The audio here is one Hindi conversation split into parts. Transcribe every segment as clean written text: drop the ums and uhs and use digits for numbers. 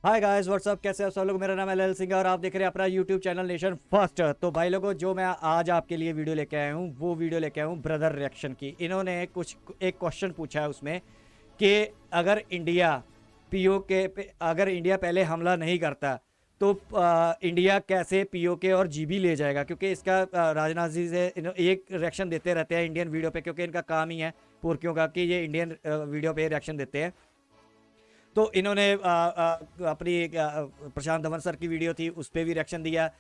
हाय गाइस व्हाट्सअप, कैसे हो सब लोग। मेरा नाम है ललित सिंह और आप देख रहे हैं अपना यूट्यूब चैनल नेशन फर्स्ट। तो भाई लोगों, जो मैं आज आपके लिए वीडियो लेके आया हूँ वो वीडियो लेके आया हूँ ब्रदर रिएक्शन की। इन्होंने कुछ एक क्वेश्चन पूछा है उसमें कि अगर इंडिया पहले हमला नहीं करता तो इंडिया कैसे पीओके और जीबी ले जाएगा, क्योंकि इसका राजनाथ जी से एक रिएक्शन देते रहते हैं इंडियन वीडियो पे, क्योंकि इनका काम ही है पुर्खियों का कि ये इंडियन वीडियो पे रिएक्शन देते हैं। तो इन्होंने अपनी प्रशांत धवन सर की वीडियो थी उस पर भी रिएक्शन दिया।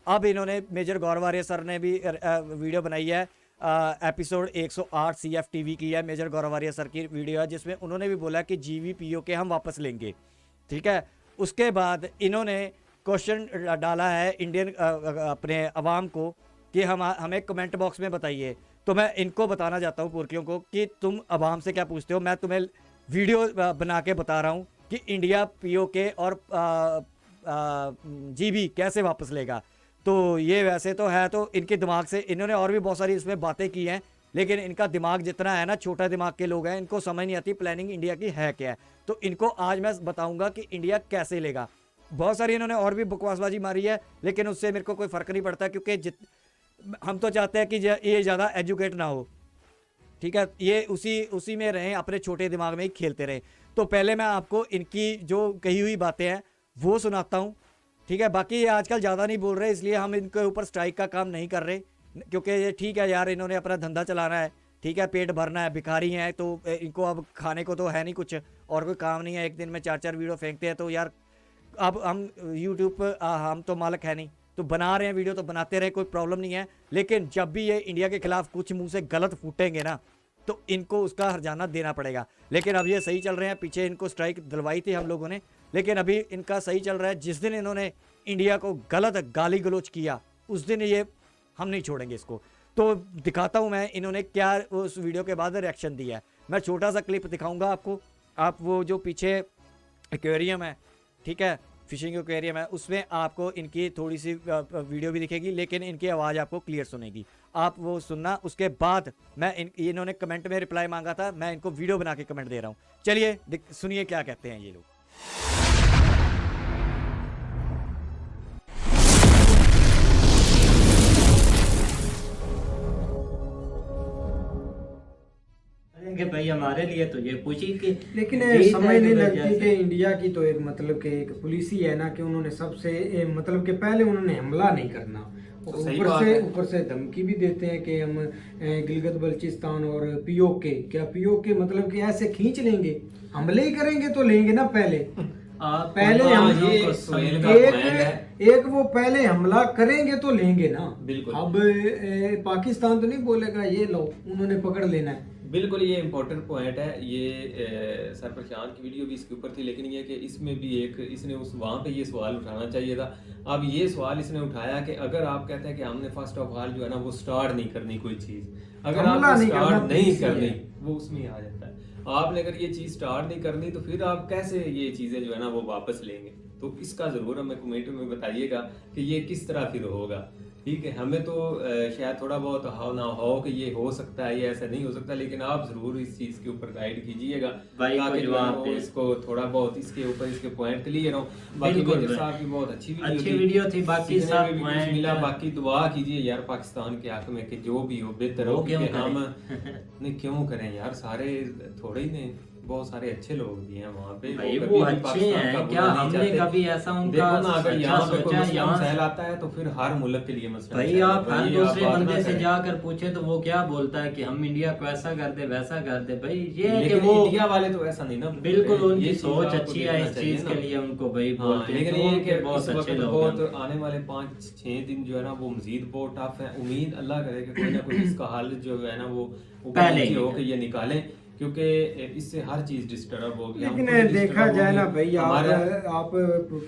अब इन्होंने मेजर गौरवारिया सर ने भी वीडियो बनाई है, एपिसोड 108 CF TV की है, मेजर गौरवारिया सर की वीडियो है, जिसमें उन्होंने भी बोला कि GVPO के हम वापस लेंगे। ठीक है, उसके बाद इन्होंने क्वेश्चन डाला है इंडियन अपने अवाम को कि हमें कमेंट बॉक्स में बताइए। तो मैं इनको बताना चाहता हूँ पुर्खियों को कि तुम अवाम से क्या पूछते हो। मैं तुम्हें वीडियो बना के बता रहा हूँ कि इंडिया पीओके और जीबी कैसे वापस लेगा। तो ये वैसे तो है, तो इनके दिमाग से इन्होंने और भी बहुत सारी इसमें बातें की हैं, लेकिन इनका दिमाग जितना है ना, छोटा दिमाग के लोग हैं, इनको समझ नहीं आती प्लानिंग इंडिया की है क्या है। तो इनको आज मैं बताऊंगा कि इंडिया कैसे लेगा। बहुत सारी इन्होंने और भी बकवासबाजी मारी है, लेकिन उससे मेरे को कोई फ़र्क नहीं पड़ता, क्योंकि हम तो चाहते हैं कि ये ज़्यादा एजुकेट ना हो। ठीक है, ये उसी में रहें, अपने छोटे दिमाग में ही खेलते रहें। तो पहले मैं आपको इनकी जो कही हुई बातें हैं वो सुनाता हूँ। ठीक है, बाकी ये आजकल ज़्यादा नहीं बोल रहे, इसलिए हम इनके ऊपर स्ट्राइक का काम नहीं कर रहे, क्योंकि ये ठीक है यार, इन्होंने अपना धंधा चलाना है, ठीक है, पेट भरना है, भिखारी हैं तो इनको अब खाने को तो है नहीं कुछ और कोई काम नहीं है, एक दिन में 4-4 वीडियो फेंकते हैं। तो यार अब हम यूट्यूब पर हम तो मालिक है नहीं, तो बना रहे हैं वीडियो तो बनाते रहे, कोई प्रॉब्लम नहीं है। लेकिन जब भी ये इंडिया के खिलाफ कुछ मुंह से गलत फूटेंगे ना, तो इनको उसका हर्जाना देना पड़ेगा। लेकिन अब ये सही चल रहे हैं, पीछे इनको स्ट्राइक दिलवाई थी हम लोगों ने, लेकिन अभी इनका सही चल रहा है। जिस दिन इन्होंने इंडिया को गलत गाली गलौज किया उस दिन ये हम नहीं छोड़ेंगे इसको। तो दिखाता हूँ मैं इन्होंने क्या उस वीडियो के बाद रिएक्शन दिया है। मैं छोटा सा क्लिप दिखाऊंगा आपको। आप वो जो पीछे एक्वेरियम है, ठीक है, फिशिंग एक्वेरियम है, उसमें आपको इनकी थोड़ी सी वीडियो भी दिखेगी, लेकिन इनकी आवाज़ आपको क्लियर सुनेगी। आप वो सुनना। उसके बाद मैं इन्होंने कमेंट में रिप्लाई मांगा था, मैं इनको वीडियो बना के कमेंट दे रहा हूँ। चलिए सुनिए क्या कहते हैं ये लोग। कि भाई हमारे लिए तो ये पूछी कि लेकिन जीत समझ है नहीं तो लगती जैसे- कि इंडिया की तो एक मतलब कि एक पुलिस ही है ना, कि उन्होंने सबसे मतलब कि पहले उन्होंने हमला नहीं करना, और तो सही बात है। ऊपर से धमकी भी देते हैं कि हम गिलगित बल्चिस्तान और पीओके, क्या पीओके मतलब कि ऐसे खींच लेंगे, हमले ही करेंगे तो लेंगे ना पहले। आप पहले उन हम चीजों ये को सोहेल समझो। का point है। एक वो पहले हमला करेंगे तो लेंगे ना। बिल्कुल। अब पाकिस्तान तो नहीं बोलेगा ये लो उन्होंने पकड़ लेना है। बिल्कुल, ये इम्पोर्टेंट पॉइंट है। ये सर प्रशांत की वीडियो भी इसके ऊपर थी, लेकिन ये कि इसमें भी एक इसने उस वहाँ पे ये सवाल उठाना चाहिए था। अब ये सवाल इसने उठाया कि अगर आप कहते हैं कि हमने फर्स्ट ऑफ ऑल जो है ना वो स्टार्ट नहीं करनी कोई चीज़, अगर हमला आपने नहीं करना, स्टार्ट नहीं पुलिस ही करनी, है। वो उसमें आ जाता है। आपने अगर ये चीज़ स्टार्ट नहीं करनी तो फिर आप कैसे ये चीज़ें जो है ना वो वापस लेंगे। तो इसका ज़रूर हमें कमेंट में बताइएगा कि ये किस तरह फिर होगा। ठीक है, हमें तो शायद थोड़ा बहुत हाव ना हो कि ये हो सकता है, ये ऐसा नहीं हो सकता, लेकिन आप जरूर इस चीज के ऊपर गाइड कीजिएगा भाई को ताकि जो है जवाब ना वो दे। इसको थोड़ा बहुत इसके ऊपर इसके पॉइंट क्लियर हो। बाकी बिल्कुल मेजर भाई। साहब की बहुत अच्छी वीडियो थी, बाकी सीखने सब में भी कुछ point- मिला। बाकी दुआ कीजिए यार पाकिस्तान के हक में कि जो भी हो बेहतर हो, वो क्यों क्योंकि हम करें? नहीं क्यों करें यार, सारे थोड़े ही नहीं, बहुत सारे अच्छे लोग भी हैं वहाँ पे। भाई कभी वो भी अच्छे पाकिस्तान हैं, का क्या बुरा नहीं हमने चाहते। कभी ऐसा उनका देखो ना, अगर अच्छा यहाँ पे कोई सोचा, मुस्लिम यहाँ सहल आता है तो फिर हर मुल्क के लिए मसला भाई है। आप हर भाई दूसरे बात ना बंदे से करें। जाकर पूछे तो वो क्या बोलता है कि हम इंडिया को ऐसा कर दे वैसा कर दे। भाई ये है कि लेकिन वो इंडिया वाले तो ऐसा नहीं ना बोलते। बिल्कुल उनकी ये चीज़ सोच आपको अच्छी है, देखना इस चाहिए चीज ना। के लिए उनको भाई हाँ, बोलते हैं। लेकिन तो ये उनके कि बहुत इस अच्छे वक्त लोग बहुत हैं। आने वाले 5-6 दिन जो है ना वो मजीद बहुत टफ है। उम्मीद अल्लाह करे कि कोई ना कोई इसका हल जो है ना वो ऊपर पहले नीचे ही हो के ये निकालें, क्योंकि इससे हर चीज डिस्टर्ब होगी। हम लेकिन खुद देखा disturb जाए ना होंगे। भाई, हमारा आप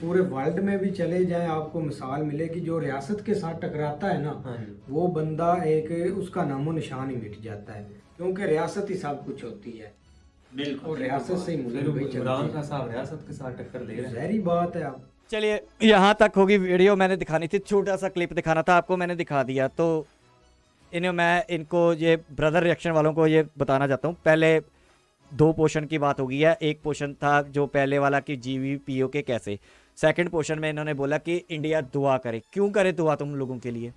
पूरे वर्ल्ड में भी चले जाएं, आपको मिसाल मिलेगी जो रियासत के साथ टकराता है ना, हाँ जी। वो बंदा एक उसका नामो निशान ही मिट जाता है, क्योंकि रियासत ही सब कुछ होती है बिल्कुल और रियासत से ही फिर मुल्क भाई इमरान चलते खान हैं। साहब रियासत के साथ टक्कर ले रहे हैं। जहरी बात है। आप चलिए, यहाँ तक होगी वीडियो, मैंने दिखानी थी, छोटा सा क्लिप दिखाना था आपको, मैंने दिखा दिया। तो मैं इनको ये ब्रदर रिएक्शन वालों को ये बताना चाहता हूँ। पहले दो पोर्शन की बात हो गई है। एक पोर्शन था जो पहले वाला कि जीवीपीओ के कैसे, सेकंड पोर्शन में इन्होंने बोला कि इंडिया दुआ करे। क्यों करे दुआ तुम लोगों के लिए?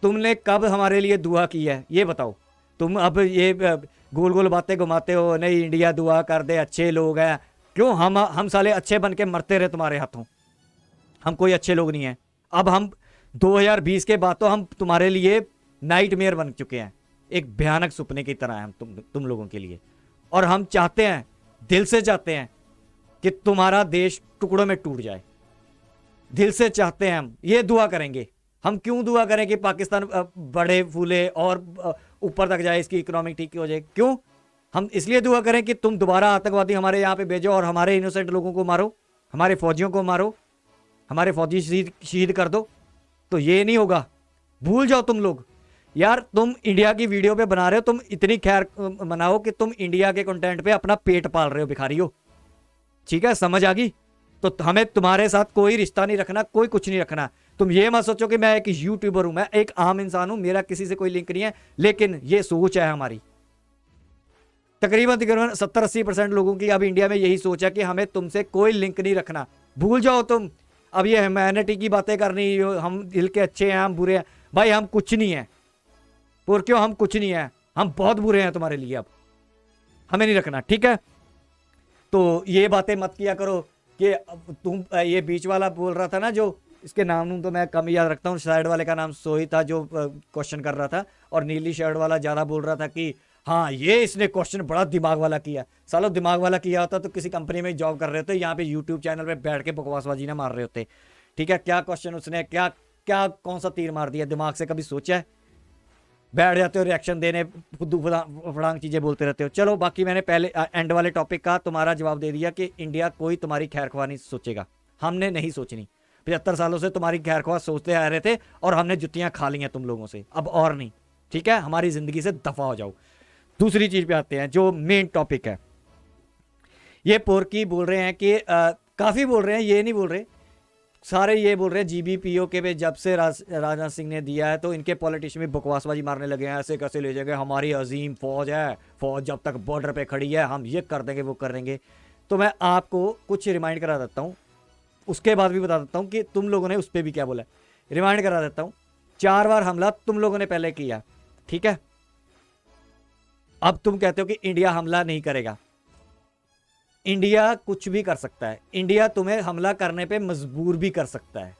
तुमने कब हमारे लिए दुआ की है ये बताओ। तुम अब ये गोल गोल बातें घुमाते हो, नहीं इंडिया दुआ कर दे, अच्छे लोग हैं। क्यों? हम साले अच्छे बन के मरते रहे तुम्हारे हाथों? हम कोई अच्छे लोग नहीं हैं। अब हम 2020 के बाद तो हम तुम्हारे लिए नाइटमेयर बन चुके हैं, एक भयानक सपने की तरह है हम तुम लोगों के लिए। और हम चाहते हैं, दिल से चाहते हैं कि तुम्हारा देश टुकड़ों में टूट जाए। दिल से चाहते हैं, हम ये दुआ करेंगे। हम क्यों दुआ करें कि पाकिस्तान बड़े फूले और ऊपर तक जाए, इसकी इकोनॉमिक ठीक हो जाए? क्यों? हम इसलिए दुआ करें कि तुम दोबारा आतंकवादी हमारे यहाँ पे भेजो और हमारे इनोसेंट लोगों को मारो, हमारे फौजियों को मारो, हमारे फौजी शहीद कर दो। तो ये नहीं होगा, भूल जाओ तुम लोग। यार तुम इंडिया की वीडियो पे बना रहे हो, तुम इतनी खैर मनाओ कि तुम इंडिया के कंटेंट पे अपना पेट पाल रहे हो, भिखारी हो। ठीक है, समझ आ गई? तो हमें तुम्हारे साथ कोई रिश्ता नहीं रखना, कोई कुछ नहीं रखना। तुम ये मत सोचो कि मैं एक यूट्यूबर हूं, मैं एक आम इंसान हूं, मेरा किसी से कोई लिंक नहीं है। लेकिन ये सोच है हमारी, तकरीबन 70-80% लोगों की अब इंडिया में यही सोच है कि हमें तुमसे कोई लिंक नहीं रखना। भूल जाओ तुम अब ये ह्यूमैनिटी की बातें करनी, हम दिल के अच्छे हैं, हम बुरे हैं। भाई हम कुछ नहीं है, और क्यों हम कुछ नहीं है, हम बहुत बुरे हैं तुम्हारे लिए। अब हमें नहीं रखना, ठीक है? तो ये बातें मत किया करो कि तुम ये बीच वाला बोल रहा था ना, जो इसके नाम तो मैं कम याद रखता हूँ, साइड वाले का नाम सोही था जो क्वेश्चन कर रहा था, और नीली शर्ट वाला ज़्यादा बोल रहा था कि हाँ ये इसने क्वेश्चन बड़ा दिमाग वाला किया। सालों दिमाग वाला किया होता तो किसी कंपनी में जॉब कर रहे होते, यहाँ पे यूट्यूब चैनल पे बैठ के बकवासबाजी ना मार रहे होते। ठीक है, क्या क्वेश्चन उसने क्या क्या कौन सा तीर मार दिया? दिमाग से कभी सोचा है? बैठ जाते हो रिएक्शन देने, फुद्दू फड़ांग चीज़ें बोलते रहते हो। चलो बाकी मैंने पहले एंड वाले टॉपिक का तुम्हारा जवाब दे दिया कि इंडिया कोई तुम्हारी खैरख्वाह नहीं सोचेगा, हमने नहीं सोचनी। 75 सालों से तुम्हारी खैरख्वाह सोचते आ रहे थे और हमने जुतियां खा ली हैं तुम लोगों से, अब और नहीं। ठीक है, हमारी ज़िंदगी से दफ़ा हो जाओ। दूसरी चीज़ पे आते हैं जो मेन टॉपिक है। ये पोरकी बोल रहे हैं कि काफ़ी बोल रहे हैं, ये नहीं बोल रहे सारे, ये बोल रहे हैं जीबीपीओ के पे जब से राजनाथ सिंह ने दिया है तो इनके पॉलिटिशियन भी बकवासबाजी मारने लगे हैं। ऐसे कैसे ले जाएंगे, हमारी अजीम फौज है, फौज जब तक बॉर्डर पे खड़ी है हम ये कर देंगे वो करेंगे। तो मैं आपको कुछ रिमाइंड करा देता हूँ, उसके बाद भी बता देता हूँ कि तुम लोगों ने उस पर भी क्या बोला। रिमाइंड करा देता हूँ, 4 बार हमला तुम लोगों ने पहले किया, ठीक है? अब तुम कहते हो कि इंडिया हमला नहीं करेगा। इंडिया कुछ भी कर सकता है, इंडिया तुम्हें हमला करने पे मजबूर भी कर सकता है।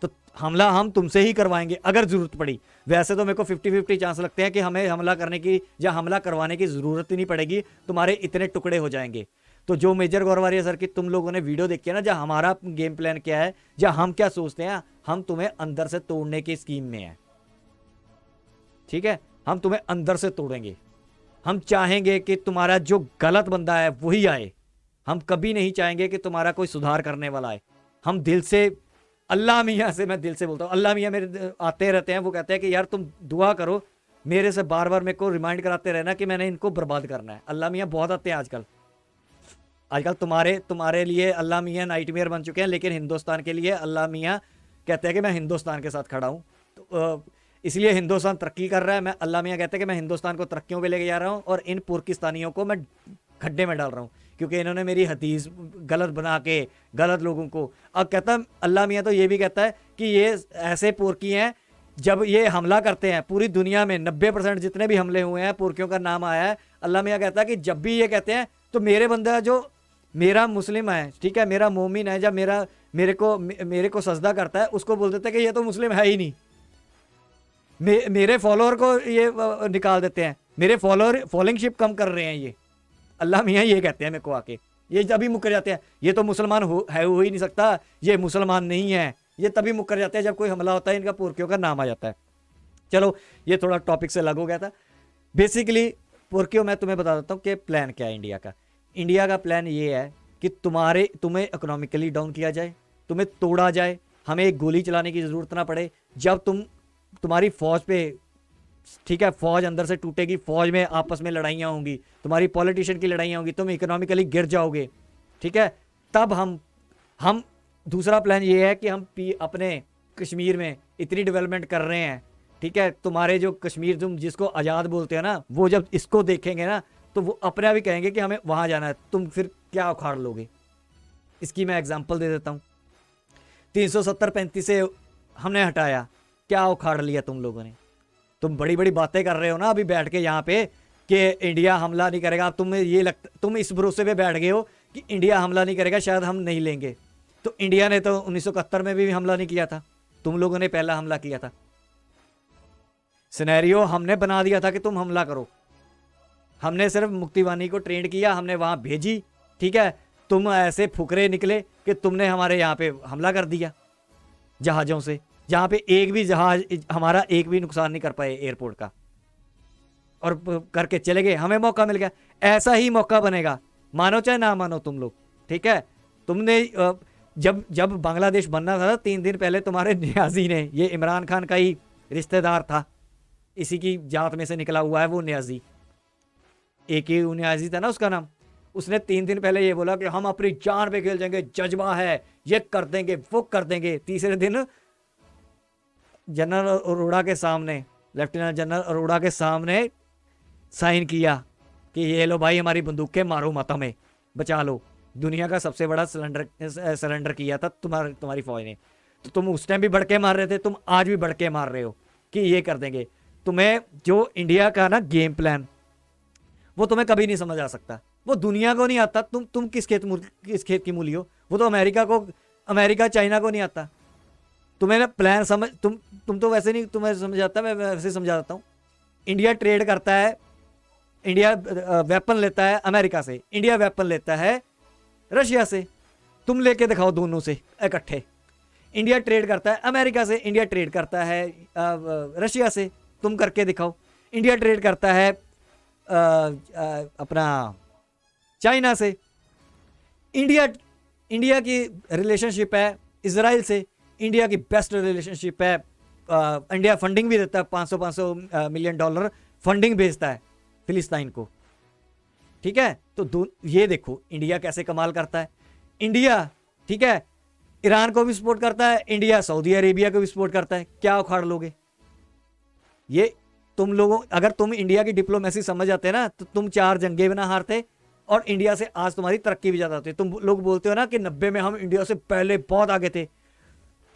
तो हमला हम तुमसे ही करवाएंगे अगर जरूरत पड़ी। वैसे तो मेरे को 50-50 चांस लगते हैं कि हमें हमला करने की या हमला करवाने की जरूरत ही नहीं पड़ेगी, तुम्हारे इतने टुकड़े हो जाएंगे। तो जो मेजर गौरवारिया सर की तुम लोगों ने वीडियो देखी है ना, जहाँ हमारा गेम प्लान क्या है, या हम क्या सोचते हैं, हम तुम्हें अंदर से तोड़ने की स्कीम में है। ठीक है, हम तुम्हें अंदर से तोड़ेंगे। हम चाहेंगे कि तुम्हारा जो गलत बंदा है वही आए, हम कभी नहीं चाहेंगे कि तुम्हारा कोई सुधार करने वाला आए। हम दिल से, अल्लाह मियाँ से, मैं दिल से बोलता हूँ, अल्लाह मियाँ मेरे आते रहते हैं, वो कहते हैं कि यार तुम दुआ करो मेरे से, बार बार मेरे को रिमाइंड कराते रहना कि मैंने इनको बर्बाद करना है। अल्लाह मियाँ बहुत आते हैं आजकल तुम्हारे लिए अल्लाह मियाँ नाइटमेयर बन चुके हैं, लेकिन हिंदुस्तान के लिए अल्लाह मियाँ कहते हैं कि मैं हिंदुस्तान के साथ खड़ा हूँ। तो इसलिए हिंदुस्तान तरक्की कर रहा है, मैं अल्लाह मियाँ कहते हैं कि मैं हिंदुस्तान को तरक्कियों पे लेके जा रहा हूँ और इन पुरकिस्तानियों को मैं खड्डे में डाल रहा हूँ, क्योंकि इन्होंने मेरी हदीस गलत बना के गलत लोगों को। अब कहता है अल्लाह मियाँ तो ये भी कहता है कि ये ऐसे पुरकी हैं, जब ये हमला करते हैं पूरी दुनिया में 90% जितने भी हमले हुए हैं पुरकियों का नाम आया है। अल्लाह मियाँ कहता है कि जब भी ये कहते हैं तो मेरे बंदा जो मेरा मुस्लिम है, ठीक है, मेरा मोमिन है, जब मेरे को सजदा करता है उसको बोल देते हैं कि ये तो मुस्लिम है ही नहीं। मेरे फॉलोअर को ये निकाल देते हैं, मेरे फॉलोइंगशिप कम कर रहे हैं ये। अल्लाह मियाँ ये कहते हैं मेरे को आके, ये जब भी मुकर जाते हैं, ये तो मुसलमान हो ही नहीं सकता, ये मुसलमान नहीं है, ये तभी मुकर जाते हैं जब कोई हमला होता है, इनका पुरकियों का नाम आ जाता है। चलो ये थोड़ा टॉपिक से अलग हो गया था। बेसिकली पुरकियों मैं तुम्हें बता देता हूँ कि प्लान क्या है इंडिया का। इंडिया का प्लान ये है कि तुम्हें इकोनॉमिकली डाउन किया जाए, तुम्हें तोड़ा जाए, हमें एक गोली चलाने की ज़रूरत ना पड़े। जब तुम्हारी फौज पे, ठीक है, फौज अंदर से टूटेगी, फौज में आपस में लड़ाइयाँ होंगी, तुम्हारी पॉलिटिशियन की लड़ाइयाँ होंगी, तुम इकोनॉमिकली गिर जाओगे, ठीक है, तब हम दूसरा प्लान ये है कि हम अपने कश्मीर में इतनी डेवलपमेंट कर रहे हैं, ठीक है, तुम्हारे जो कश्मीर तुम जिसको आज़ाद बोलते हो ना, वो जब इसको देखेंगे ना तो वो अपने आप ही कहेंगे कि हमें वहाँ जाना है, तुम फिर क्या उखाड़ लोगे? इसकी मैं एग्जांपल दे देता हूँ। 370-35 से हमने हटाया, क्या उखाड़ लिया तुम लोगों ने? तुम बड़ी बड़ी बातें कर रहे हो ना अभी बैठ के यहाँ पे कि इंडिया हमला नहीं करेगा। अब तुम्हें ये लगता, तुम इस भरोसे पे बैठ गए हो कि इंडिया हमला नहीं करेगा, शायद हम नहीं लेंगे। तो इंडिया ने तो 1971 में भी हमला नहीं किया था, तुम लोगों ने पहला हमला किया था। सिनेरियो हमने बना दिया था कि तुम हमला करो, हमने सिर्फ मुक्तिवानी को ट्रेंड किया, हमने वहां भेजी, ठीक है। तुम ऐसे फुकरे निकले कि तुमने हमारे यहाँ पे हमला कर दिया जहाज़ों से, जहाँ पे एक भी जहाज हमारा एक भी नुकसान नहीं कर पाए एयरपोर्ट का, और करके चले गए। हमें मौका मिल गया, ऐसा ही मौका बनेगा, मानो चाहे ना मानो तुम लोग, ठीक है। तुमने जब जब बांग्लादेश बनना था 3 दिन पहले तुम्हारे न्याजी ने, ये इमरान खान का ही रिश्तेदार था, इसी की जात में से निकला हुआ है वो न्याजी, एक ही न्याजी था ना उसका नाम। उसने 3 दिन पहले ये बोला कि हम अपनी जान पे खेल जाएंगे, जज्बा है, ये कर देंगे, वो कर देंगे। तीसरे दिन जनरल अरोड़ा के सामने, लेफ्टिनेंट जनरल अरोड़ा के सामने साइन किया कि ये लो भाई हमारी बंदूकें, मारो मत, हमें बचा लो। दुनिया का सबसे बड़ा सरेंडर किया था तुम्हारी फौज ने। तो तुम उस टाइम भी बढ़ के मार रहे थे, तुम आज भी बढ़ के मार रहे हो कि ये कर देंगे। तुम्हें जो इंडिया का ना गेम प्लान, वो तुम्हें कभी नहीं समझ आ सकता, वो दुनिया को नहीं आता। तुम किस खेत की मूली हो? वो तो अमेरिका चाइना को नहीं आता। तुम्हें ना प्लान समझ, तुम तो वैसे नहीं तुम्हें समझ आता, मैं वैसे समझा देता हूँ। इंडिया ट्रेड करता है, इंडिया वेपन लेता है अमेरिका से, इंडिया वेपन लेता है रशिया से। तुम लेके दिखाओ दोनों से इकट्ठे। इंडिया ट्रेड करता है अमेरिका से, इंडिया ट्रेड करता है रशिया से, तुम करके दिखाओ। इंडिया ट्रेड करता है अपना चाइना से। इंडिया की रिलेशनशिप है इजराइल से, इंडिया की बेस्ट रिलेशनशिप है। इंडिया फंडिंग भी देता है, 500 मिलियन डॉलर फंडिंग भेजता है फिलिस्तीन को, ठीक है। तो ये देखो इंडिया कैसे कमाल करता है। इंडिया, ठीक है, ईरान को भी सपोर्ट करता है, इंडिया सऊदी अरेबिया को भी सपोर्ट करता है। क्या उखाड़ लोगे? ये तुम लोगों, अगर तुम इंडिया की डिप्लोमेसी समझ आते ना तो तुम 4 जंगे भी ना हारते, और इंडिया से आज तुम्हारी तरक्की भी ज्यादा होती। तुम लोग बोलते हो ना कि 90 में हम इंडिया से पहले बहुत आगे थे।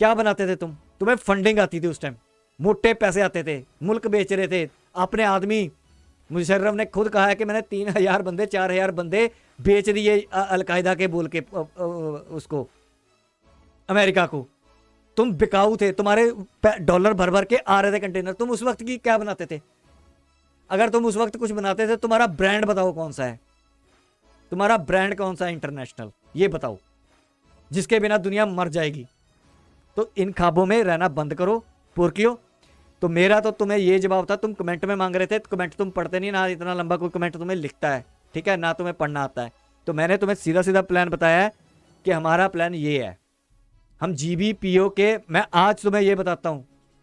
क्या बनाते थे तुम? तुम्हें फंडिंग आती थी उस टाइम, मोटे पैसे आते थे, मुल्क बेच रहे थे अपने आदमी। मुशर्रफ ने खुद कहा है कि मैंने 3000 बंदे 4000 बंदे बेच दिए अलकायदा के बोल के उसको, अमेरिका को। तुम बिकाऊ थे, तुम्हारे डॉलर भर भर के आ रहे थे कंटेनर। तुम उस वक्त की क्या बनाते थे? अगर तुम उस वक्त कुछ बनाते थे, तुम्हारा ब्रांड बताओ कौन सा है, तुम्हारा ब्रांड कौन सा है इंटरनेशनल, ये बताओ, जिसके बिना दुनिया मर जाएगी। तो इन ख्वाबों में रहना बंद करो पुरखियो। तो मेरा तो तुम्हें ये जवाब था, तुम कमेंट में मांग रहे थे, कमेंट तुम पढ़ते नहीं ना, इतना लंबा कोई कमेंट तुम्हें लिखता है, ठीक है, ना तुम्हें पढ़ना आता है। तो मैंने तुम्हें सीधा सीधा प्लान बताया है कि हमारा प्लान ये है, हम GBPO के, मैं आज तुम्हें ये बताता हूं,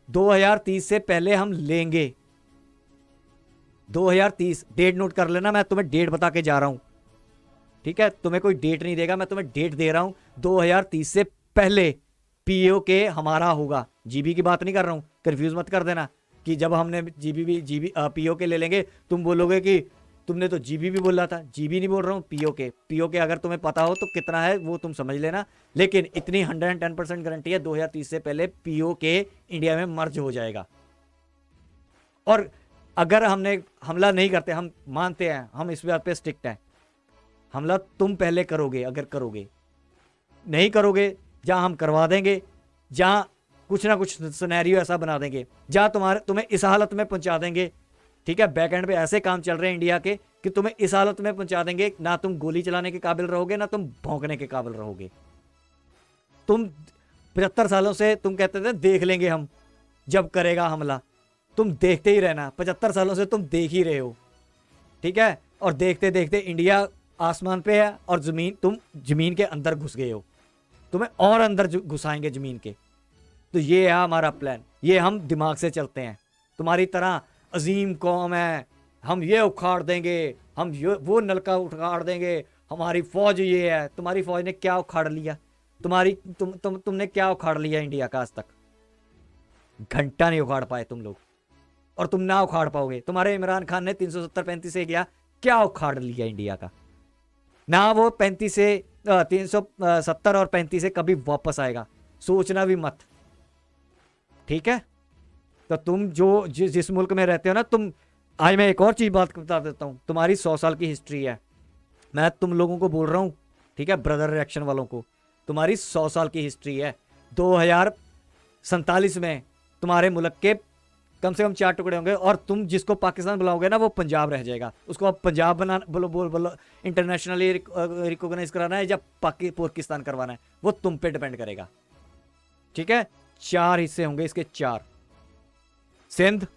2030 से पहले हम लेंगे। 2030 डेट नोट कर लेना, मैं तुम्हें डेट बता के जा रहा हूं, ठीक है। तुम्हें कोई डेट नहीं देगा, मैं तुम्हें डेट दे रहा हूं। 2030 से पहले POK हमारा होगा। GB की बात नहीं कर रहा हूं, कंफ्यूज मत कर देना कि जब हमने POK ले लेंगे तुम बोलोगे कि तुमने तो GB भी बोला था। GB नहीं बोल रहा हूँ, POK अगर तुम्हें पता हो तो कितना है वो तुम समझ लेना। लेकिन इतनी 110% गारंटी है, 2030 से पहले POK इंडिया में मर्ज हो जाएगा। और अगर हमने हमला नहीं करते, हम मानते हैं, हम इस बात पे स्ट्रिक्ट हैं, हमला तुम पहले करोगे। अगर करोगे, नहीं करोगे, जहां हम करवा देंगे, जहां कुछ ना कुछ सिनेरियो ऐसा बना देंगे जहां तुम्हें इस हालत में पहुंचा देंगे, ठीक है। बैक एंड पे ऐसे काम चल रहे हैं इंडिया के कि तुम्हें इस हालत में पहुंचा देंगे, ना तुम गोली चलाने के काबिल रहोगे, ना तुम भौंकने के काबिल रहोगे। तुम 75 सालों से तुम कहते थे देख लेंगे हम जब करेगा हमला, तुम देखते ही रहना। 75 सालों से तुम देख ही रहे हो, ठीक है। और देखते देखते इंडिया आसमान पे है और तुम जमीन के अंदर घुस गए हो, तुम्हें और अंदर घुसाएंगे जमीन के। तो ये है हमारा प्लान, ये हम दिमाग से चलते हैं। तुम्हारी तरह अजीम कौम है, हम ये उखाड़ देंगे, हम ये वो नलका उखाड़ देंगे, हमारी फौज ये है। तुम्हारी फौज ने क्या उखाड़ लिया? तुमने क्या उखाड़ लिया इंडिया का आज तक? घंटा नहीं उखाड़ पाए तुम लोग, और तुम ना उखाड़ पाओगे। तुम्हारे इमरान खान ने 370-35 से किया, क्या उखाड़ लिया इंडिया का। ना वो 35 से 370 और 35 से कभी वापस आएगा, सोचना भी मत। ठीक है, तो तुम जो जिस मुल्क में रहते हो ना, तुम, आज मैं एक और चीज बात बता देता हूँ, तुम्हारी 100 साल की हिस्ट्री है, मैं तुम लोगों को बोल रहा हूँ, ठीक है, ब्रदर रिएक्शन वालों को, तुम्हारी 100 साल की हिस्ट्री है। 2047 में तुम्हारे मुल्क के कम से कम 4 टुकड़े होंगे, और तुम जिसको पाकिस्तान बुलाओगे ना वो पंजाब रह जाएगा। उसको अब पंजाब बना बोलो इंटरनेशनली रिकॉग्नाइज कराना है या पाकिस्तान करवाना है, वो तुम पे डिपेंड करेगा। ठीक है, 4 हिस्से होंगे इसके, 4, सिंध,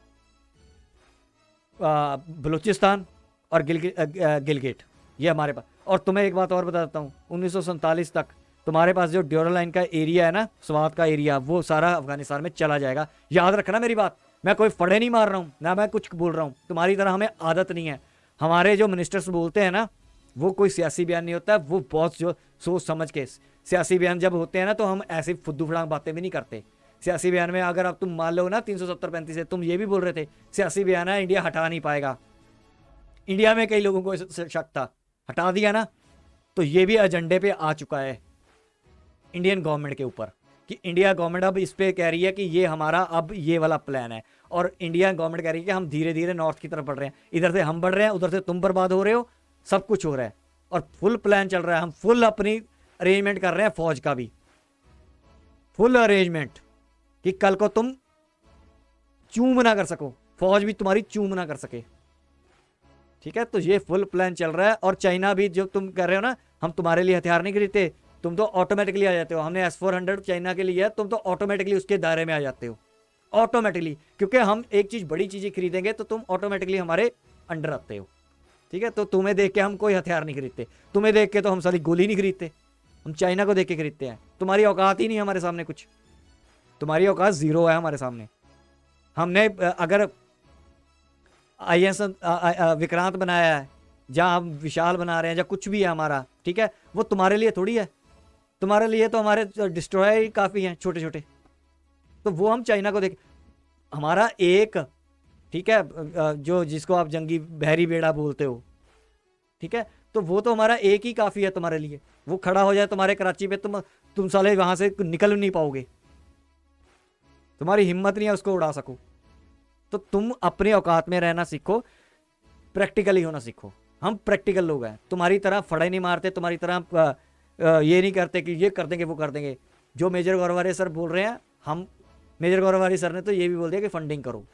बलूचिस्तान और गिलगिट, ये हमारे पास। और तुम्हें एक बात और बता देता हूँ, 1947 तक तुम्हारे पास जो ड्यूरल लाइन का एरिया है ना, स्वात का एरिया, वो सारा अफगानिस्तान में चला जाएगा। याद रखना मेरी बात, मैं कोई फड़े नहीं मार रहा हूँ ना, मैं कुछ बोल रहा हूँ, तुम्हारी तरह हमें आदत नहीं है। हमारे जो मिनिस्टर्स बोलते हैं ना, वो कोई सियासी बयान नहीं होता, वो बहुत जो सोच समझ के सियासी बयान जब होते हैं ना, तो हम ऐसी फुद्दू फड़ांग बातें भी नहीं करते। सियासी बयान में अगर आप तुम मान लो ना 370-35 से, तुम ये भी बोल रहे थे सियासी बयान है, इंडिया हटा नहीं पाएगा। इंडिया में कई लोगों को शक था, हटा दिया ना, तो ये भी एजेंडे पे आ चुका है इंडियन गवर्नमेंट के ऊपर, कि इंडिया गवर्नमेंट अब इस पे कह रही है कि ये हमारा अब ये वाला प्लान है। और इंडिया गवर्नमेंट कह रही है कि हम धीरे धीरे नॉर्थ की तरफ बढ़ रहे हैं, इधर से हम बढ़ रहे हैं, उधर से तुम बर्बाद हो रहे हो, सब कुछ हो रहा है, और फुल प्लान चल रहा है। हम फुल अपनी अरेंजमेंट कर रहे हैं, फौज का भी फुल अरेंजमेंट, कि कल को तुम चूम ना कर सको, फौज भी तुम्हारी चूम ना कर सके। ठीक है, तो ये फुल प्लान चल रहा है। और चाइना भी, जो तुम कह रहे हो ना हम तुम्हारे लिए हथियार नहीं खरीदते, तुम तो ऑटोमेटिकली आ जाते हो। हमने S-400 चाइना के लिए है, तुम तो ऑटोमेटिकली उसके दायरे में आ जाते हो, ऑटोमेटिकली, क्योंकि हम एक चीज, बड़ी चीजें खरीदेंगे तो तुम ऑटोमेटिकली हमारे अंडर आते हो। ठीक है, तो तुम्हें देख के हम कोई हथियार नहीं खरीदते, तुम्हें देख के तो हम सारी गोली नहीं खरीदते, हम चाइना को देख के खरीदते हैं। तुम्हारी औकात ही नहीं हमारे सामने कुछ, तुम्हारी औकात जीरो है हमारे सामने। हमने अगर IS विक्रांत बनाया है, जहाँ हम विशाल बना रहे हैं, या कुछ भी है हमारा, ठीक है, वो तुम्हारे लिए थोड़ी है। तुम्हारे लिए तो हमारे डिस्ट्रॉयर ही काफ़ी हैं छोटे छोटे, तो वो हम चाइना को देख, हमारा एक, ठीक है, जो जिसको आप जंगी बहरी बेड़ा बोलते हो, ठीक है, तो वो तो हमारा एक ही काफ़ी है तुम्हारे लिए। वो खड़ा हो जाए तुम्हारे कराची पे, तुम साले वहाँ से निकल नहीं पाओगे, तुम्हारी हिम्मत नहीं है उसको उड़ा सको। तो तुम अपने औकात में रहना सीखो, प्रैक्टिकली होना सीखो। हम प्रैक्टिकल लोग हैं, तुम्हारी तरह फड़े नहीं मारते, तुम्हारी तरह ये नहीं करते कि ये कर देंगे वो कर देंगे। जो मेजर गौरवारे सर बोल रहे हैं, हम मेजर गौरवारी सर ने तो ये भी बोल दिया कि फंडिंग करो।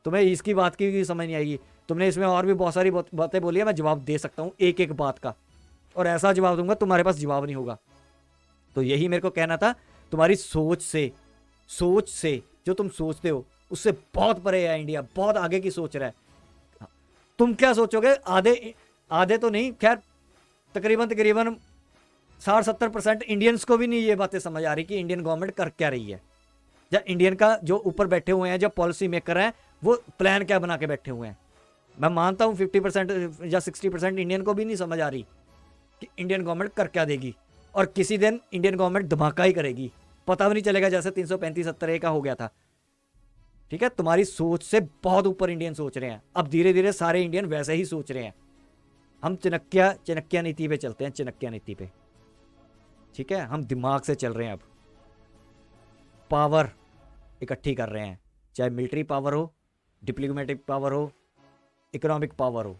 तुम्हें इसकी बात की समझ नहीं आएगी, तुमने इसमें और भी बहुत सारी बातें बोली है, मैं जवाब दे सकता हूँ एक एक बात का, और ऐसा जवाब दूंगा तुम्हारे पास जवाब नहीं होगा। तो यही मेरे को कहना था, तुम्हारी सोच से जो तुम सोचते हो उससे बहुत परे है इंडिया, बहुत आगे की सोच रहा है। तुम क्या सोचोगे, आधे तो नहीं, खैर तकरीबन 60-70% इंडियंस को भी नहीं ये बातें समझ आ रही कि इंडियन गवर्नमेंट कर क्या रही है, या इंडियन का जो ऊपर बैठे हुए हैं, जो पॉलिसी मेकर हैं, वो प्लान क्या बना के बैठे हुए हैं। मैं मानता हूँ 50% या 60% इंडियन को भी नहीं समझ आ रही कि इंडियन गवर्नमेंट कर क्या देगी, और किसी दिन इंडियन गवर्नमेंट धमाका ही करेगी, पता भी नहीं चलेगा, जैसे 335-70 का हो गया था। ठीक है, तुम्हारी सोच से बहुत ऊपर इंडियन सोच रहे हैं, अब धीरे धीरे सारे इंडियन वैसे ही सोच रहे हैं। हम चनक्या नीति पे चलते हैं, चनक्या नीति पे। ठीक है, हम दिमाग से चल रहे हैं, अब पावर इकट्ठी कर रहे हैं, चाहे मिलिट्री पावर हो, डिप्लोमेटिक पावर हो, इकोनॉमिक पावर हो,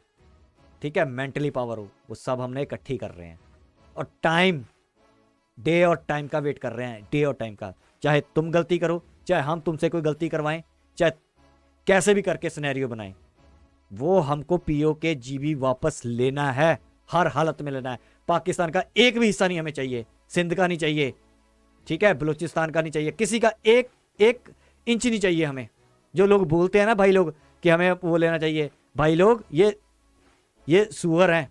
ठीक है, मेंटली पावर हो, वो सब हमने इकट्ठी कर रहे हैं। और टाइम, डे और टाइम का वेट कर रहे हैं, डे और टाइम का। चाहे तुम गलती करो, चाहे हम तुमसे कोई गलती करवाएं, चाहे कैसे भी करके सिनेरियो बनाएं, वो हमको POK GB वापस लेना है, हर हालत में लेना है। पाकिस्तान का एक भी हिस्सा नहीं हमें चाहिए, सिंध का नहीं चाहिए, ठीक है, बलूचिस्तान का नहीं चाहिए, किसी का एक इंच नहीं चाहिए हमें। जो लोग बोलते हैं ना भाई लोग कि हमें वो लेना चाहिए, भाई लोग ये सूअर हैं,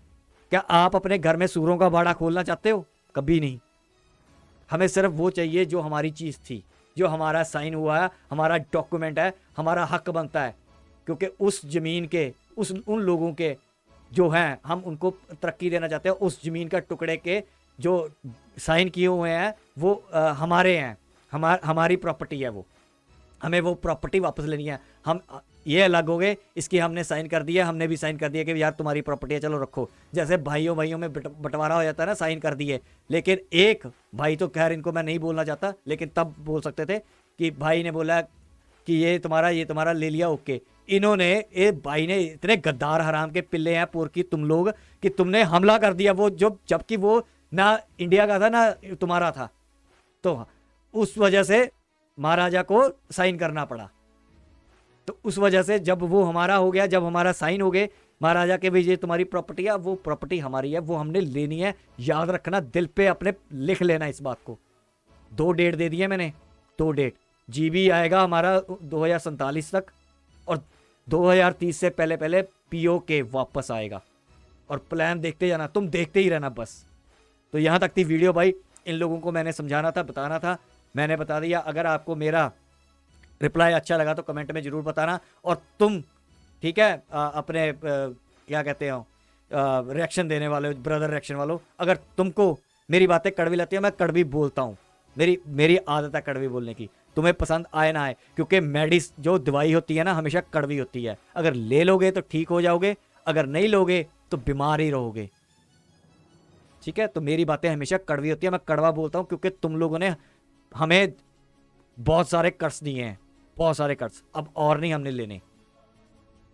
क्या आप अपने घर में सूअरों का बाड़ा खोलना चाहते हो? कभी नहीं। हमें सिर्फ वो चाहिए जो हमारी चीज़ थी, जो हमारा साइन हुआ है, हमारा डॉक्यूमेंट है, हमारा हक बनता है, क्योंकि उस ज़मीन के उन लोगों के जो हैं, हम उनको तरक्की देना चाहते हैं। उस ज़मीन का टुकड़े के जो साइन किए हुए हैं वो हमारे हैं, हमारी प्रॉपर्टी है, वो हमें वो प्रॉपर्टी वापस लेनी है। हम ये अलग हो गए, इसकी हमने साइन कर दिया, हमने भी साइन कर दिया कि यार तुम्हारी प्रॉपर्टी है चलो रखो, जैसे भाइयों भाइयों में बंटवारा हो जाता है ना, साइन कर दिए। लेकिन एक भाई तो खैर इनको मैं नहीं बोलना चाहता, लेकिन तब बोल सकते थे कि भाई ने बोला कि ये तुम्हारा ले लिया, ओके। इन्होंने, ये भाई ने, इतने गद्दार हराम के पिल्ले हैं पोर की तुम लोग कि तुमने हमला कर दिया वो, जो जबकि वो ना इंडिया का था ना तुम्हारा था, तो उस वजह से महाराजा को साइन करना पड़ा। तो उस वजह से जब वो हमारा हो गया, जब हमारा साइन हो गए महाराजा के भी, ये तुम्हारी प्रॉपर्टी है, वो प्रॉपर्टी हमारी है, वो हमने लेनी है, याद रखना, दिल पे अपने लिख लेना इस बात को। 2 डेट दे दिए मैंने, 2 डेट। जीबी आएगा हमारा 2047 तक, और 2030 से पहले पहले पीओके वापस आएगा। और प्लान देखते जाना, तुम देखते ही रहना बस। तो यहाँ तक थी वीडियो भाई, इन लोगों को मैंने समझाना था, बताना था, मैंने बता दिया। अगर आपको मेरा रिप्लाई अच्छा लगा तो कमेंट में ज़रूर बताना। और तुम, ठीक है, अपने क्या कहते हो, रिएक्शन देने वाले ब्रदर रिएक्शन वालों, अगर तुमको मेरी बातें कड़वी लगती है, मैं कड़वी बोलता हूँ, मेरी आदत है कड़वी बोलने की, तुम्हें पसंद आए ना आए, क्योंकि मेडिस जो दवाई होती है ना हमेशा कड़वी होती है। अगर ले लोगे तो ठीक हो जाओगे, अगर नहीं लोगे तो बीमार ही रहोगे, ठीक है। तो मेरी बातें हमेशा कड़वी होती है, मैं कड़वा बोलता हूँ, क्योंकि तुम लोगों ने हमें बहुत सारे कर्ज दिए हैं, बहुत सारे कर्ज, अब और नहीं हमने लेने,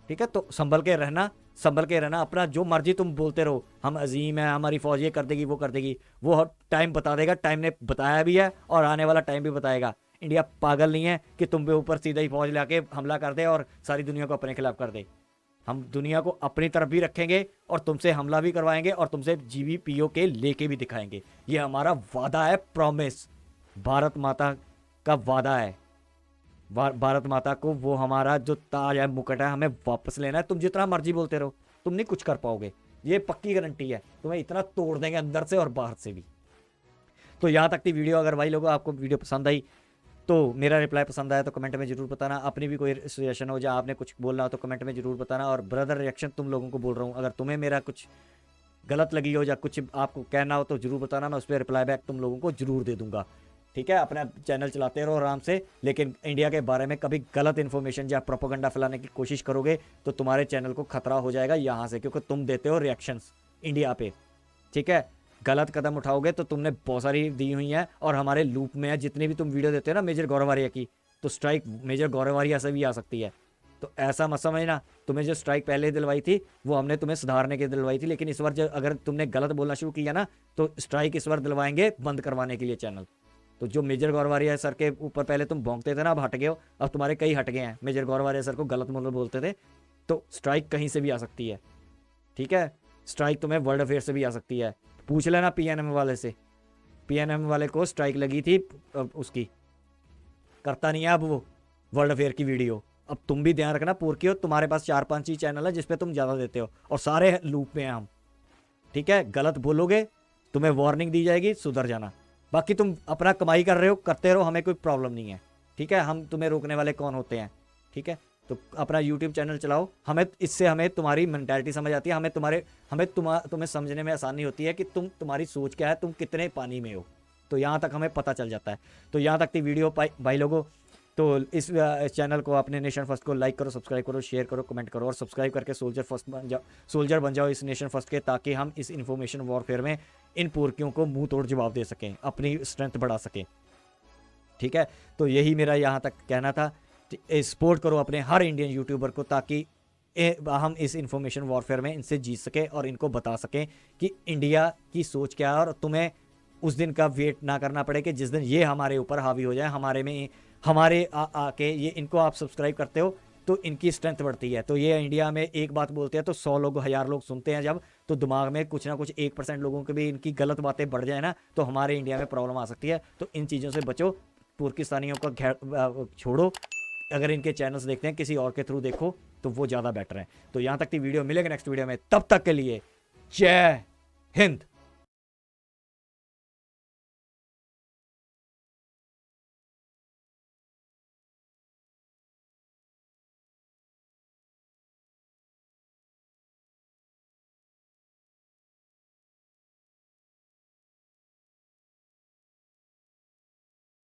ठीक है। तो संभल के रहना, अपना जो मर्जी तुम बोलते रहो, हम अजीम है, हमारी फौज ये कर देगी वो कर देगी, वो टाइम बता देगा, टाइम ने बताया भी है और आने वाला टाइम भी बताएगा। इंडिया पागल नहीं है कि तुम पे ऊपर सीधा ही फौज लाके हमला कर दे और सारी दुनिया को अपने खिलाफ कर दे। हम दुनिया को अपनी तरफ भी रखेंगे और तुमसे हमला भी करवाएंगे और तुमसे जीबीपीओ के लेके भी दिखाएंगे। ये हमारा वादा है, प्रॉमिस, भारत माता का वादा है। भारत माता को वो हमारा जो ताज है, मुकुट है, हमें वापस लेना है। तुम जितना मर्जी बोलते रहो, तुम नहीं कुछ कर पाओगे, ये पक्की गारंटी है। तुम्हें इतना तोड़ देंगे अंदर से और बाहर से भी। तो यहाँ तक थी वीडियो। अगर भाई लोगों आपको वीडियो पसंद आई तो मेरा रिप्लाई पसंद आया तो कमेंट में जरूर बताना। अपनी भी कोई सजेशन हो, या आपने कुछ बोलना हो तो कमेंट में जरूर बताना। और ब्रदर रिएक्शन तुम लोगों को बोल रहा हूँ, अगर तुम्हें मेरा कुछ गलत लगी हो या कुछ आपको कहना हो तो जरूर बताना, मैं उस पर रिप्लाई बैक तुम लोगों को जरूर दे दूंगा, ठीक है। अपना चैनल चलाते रहो आराम से, लेकिन इंडिया के बारे में कभी गलत इन्फॉर्मेशन या प्रोपेगेंडा फैलाने की कोशिश करोगे तो तुम्हारे चैनल को खतरा हो जाएगा यहाँ से, क्योंकि तुम देते हो रिएक्शंस इंडिया पे, ठीक है। गलत कदम उठाओगे तो तुमने बहुत सारी दी हुई हैं और हमारे लूप में है। जितनी भी तुम वीडियो देते हो ना मेजर गौरवारिया की, तो स्ट्राइक मेजर गौरवारिया से भी आ सकती है। तो ऐसा मत समझना, तुम्हें जो स्ट्राइक पहले दिलवाई थी वो हमने तुम्हें सुधारने के दिलवाई थी, लेकिन इस बार अगर तुमने गलत बोलना शुरू किया ना तो स्ट्राइक इस बार दिलवाएंगे बंद करवाने के लिए चैनल। तो जो मेजर गौरवारिया सर के ऊपर पहले तुम भौंकते थे ना, अब हट गए हो, अब तुम्हारे कई हट गए हैं। मेजर गौरवारिया सर को गलत मतलब बोलते थे, तो स्ट्राइक कहीं से भी आ सकती है, ठीक है। स्ट्राइक तुम्हें वर्ल्ड अफेयर से भी आ सकती है, पूछ लेना पीएनएम वाले से। पीएनएम वाले को स्ट्राइक लगी थी, उसकी करता नहीं है अब वो वर्ल्ड अफेयर की वीडियो। अब तुम भी ध्यान रखना पूर्की हो, तुम्हारे पास 4-5 ही चैनल है जिसपे तुम ज़्यादा देते हो और सारे लूप में हैं हम, ठीक है। गलत बोलोगे तुम्हें वार्निंग दी जाएगी, सुधर जाना। बाकी तुम अपना कमाई कर रहे हो, करते रहो, हमें कोई प्रॉब्लम नहीं है, ठीक है। हम तुम्हें रोकने वाले कौन होते हैं, ठीक है। तो अपना यूट्यूब चैनल चलाओ, हमें तुम्हारी मेंटालिटी समझ आती है, तुम्हें समझने में आसानी होती है कि तुम्हारी सोच क्या है, तुम कितने पानी में हो, तो यहाँ तक हमें पता चल जाता है। तो यहाँ तक थी वीडियो भाई लोगों। तो इस चैनल को अपने नेशन फर्स्ट को लाइक करो, सब्सक्राइब करो, शेयर करो, कमेंट करो और सब्सक्राइब करके सोल्जर बन जाओ इस नेशन फर्स्ट के, ताकि हम इस इन्फॉर्मेशन वॉरफेयर में इन पुरखियों को मुंह तोड़ जवाब दे सकें, अपनी स्ट्रेंथ बढ़ा सकें, ठीक है। तो यही मेरा यहाँ तक कहना था। सपोर्ट करो अपने हर इंडियन यूट्यूबर को, ताकि हम इस इंफॉर्मेशन वॉरफेयर में इनसे जीत सकें और इनको बता सकें कि इंडिया की सोच क्या है। और तुम्हें उस दिन का वेट ना करना पड़े कि जिस दिन ये हमारे ऊपर हावी हो जाए, हमारे आके ये इनको आप सब्सक्राइब करते हो तो इनकी स्ट्रेंथ बढ़ती है। तो ये इंडिया में एक बात बोलते हैं तो 100 लोग 1000 लोग सुनते हैं जब, तो दिमाग में कुछ ना कुछ 1% लोगों के भी इनकी गलत बातें बढ़ जाए ना, तो हमारे इंडिया में प्रॉब्लम आ सकती है। तो इन चीज़ों से बचो, तुर्किस्तानियों का छोड़ो, अगर इनके चैनल्स देखते हैं किसी और के थ्रू देखो तो वो ज़्यादा बेटर है। तो यहाँ तक की वीडियो, मिलेगा नेक्स्ट वीडियो में, तब तक के लिए जय हिंद।